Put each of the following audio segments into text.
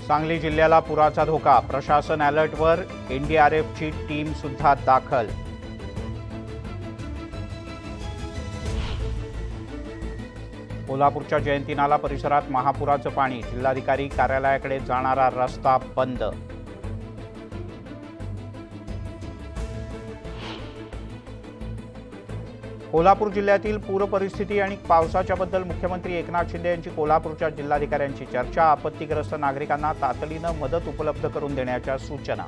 सांगली जिल्ह्याला पुराचा धोका, प्रशासन अलर्टवर, एनडीआरएफची टीम सुद्धा दाखल. कोल्हापूरच्या जयंती नाला परिसरात महापुराचं पाणी, जिल्हाधिकारी कार्यालयाकडे जाणारा रस्ता बंद. कोल्हापूर जिल्ह्यातील पूर परिस्थिती आणि पावसाच्या बद्दल मुख्यमंत्री एकनाथ शिंदे यांची कोल्हापूरच्या जिल्हाधिकाऱ्यांची चर्चा, आपत्तीग्रस्त नागरिकांना तातडीनं मदत उपलब्ध करून देण्याच्या सूचना.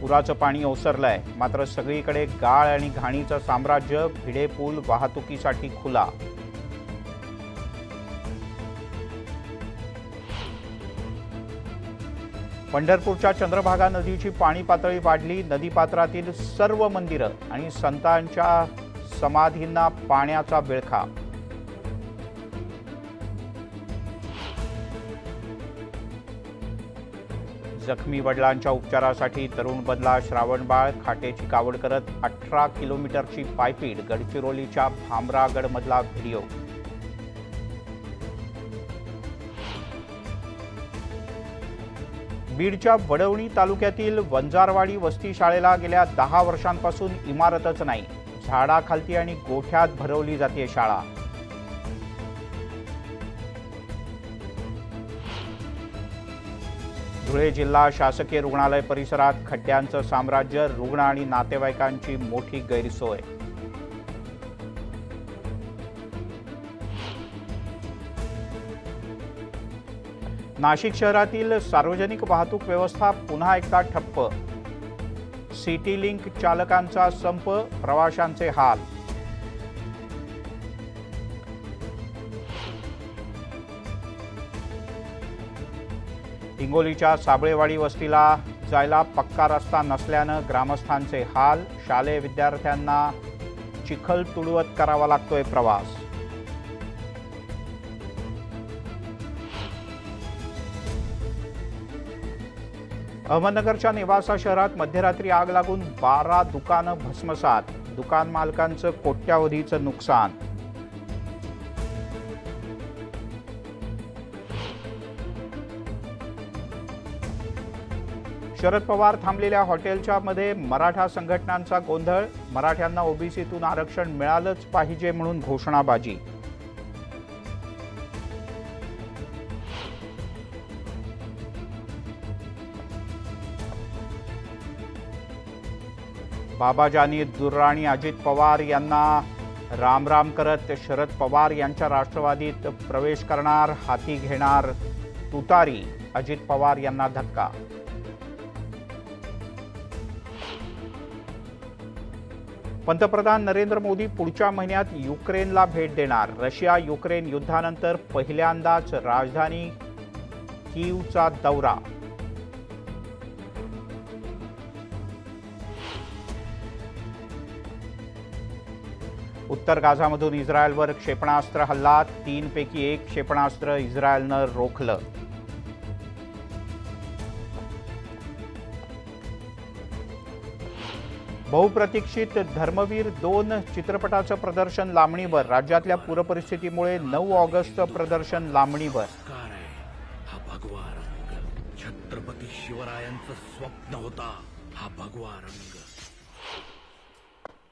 पुराचं पाणी ओसरलंय, मात्र सगळीकडे गाळ आणि घाणीचं साम्राज्य. भिडे पूल वाहतुकीसाठी खुला. पंढरपूरच्या चंद्रभागा नदीची पाणी पातळी वाढली. नदीपात्रातील सर्व मंदिरं आणि संतांच्या समाधींना पाण्याचा विळखा. जखमी वडिलांच्या उपचारासाठी तरुण बनला श्रावणबाळ. खाटेची कावड करत 18 किलोमीटरची पायपीट. गडचिरोलीच्या भामरागडमधला व्हिडिओ. बीडच्या वडवणी तालुक्यातील वंजारवाडी वस्ती शाळेला गेल्या 10 वर्षांपासून इमारतच नाही. झाडाखालती आणि गोठ्यात भरवली जाते शाळा. धुळे जिल्हा शासकीय रुग्णालय परिसरात खड्ड्यांचं साम्राज्य. रुग्ण आणि नातेवाईकांची मोठी गैरसोय. नाशिक शहरातील सार्वजनिक वाहतूक व्यवस्था पुन्हा एकदा ठप्प. सिटी लिंक चालकांचा संप, प्रवाशांचे हाल. हिंगोलीच्या साबळेवाडी वस्तीला जायला पक्का रस्ता नसल्यानं ग्रामस्थांचे हाल. शालेय विद्यार्थ्यांना चिखल तुडवत करावा लागतोय प्रवास. अहमदनगरच्या नेवासा शहरात मध्यरात्री आग लागून 12 दुकानं भस्मसात. दुकान मालकांचं कोट्यावधीचं नुकसान. शरद पवार थांबलेल्या हॉटेलच्या मध्ये मराठा संघटनांचा गोंधळ. मराठ्यांना ओबीसीतून आरक्षण मिळालंच पाहिजे म्हणून घोषणाबाजी. बाबाजानी दुर्राणी अजित पवार यांना राम राम करत शरद पवार यांच्या राष्ट्रवादीत प्रवेश करणार. हाती घेणार तुतारी. अजित पवार यांना धक्का. पंतप्रधान नरेंद्र मोदी पुढच्या महिन्यात युक्रेनला भेट देणार. रशिया युक्रेन युद्धानंतर पहिल्यांदाच राजधानी कीवचा दौरा. उत्तर गाझामधून इस्रायलवर क्षेपणास्त्र हल्ला. 3 पैकी 1 क्षेपणास्त्र इस्रायलनं रोखलं. बहुप्रतीक्षित धर्मवीर 2 चित्रपटाचं प्रदर्शन लांबणीवर. राज्यातल्या पूरपरिस्थितीमुळे 9 ऑगस्ट प्रदर्शन लांबणीवर. हा भगवा रंग छत्रपती शिवरायांचं स्वप्न होता. हा भगवा रंग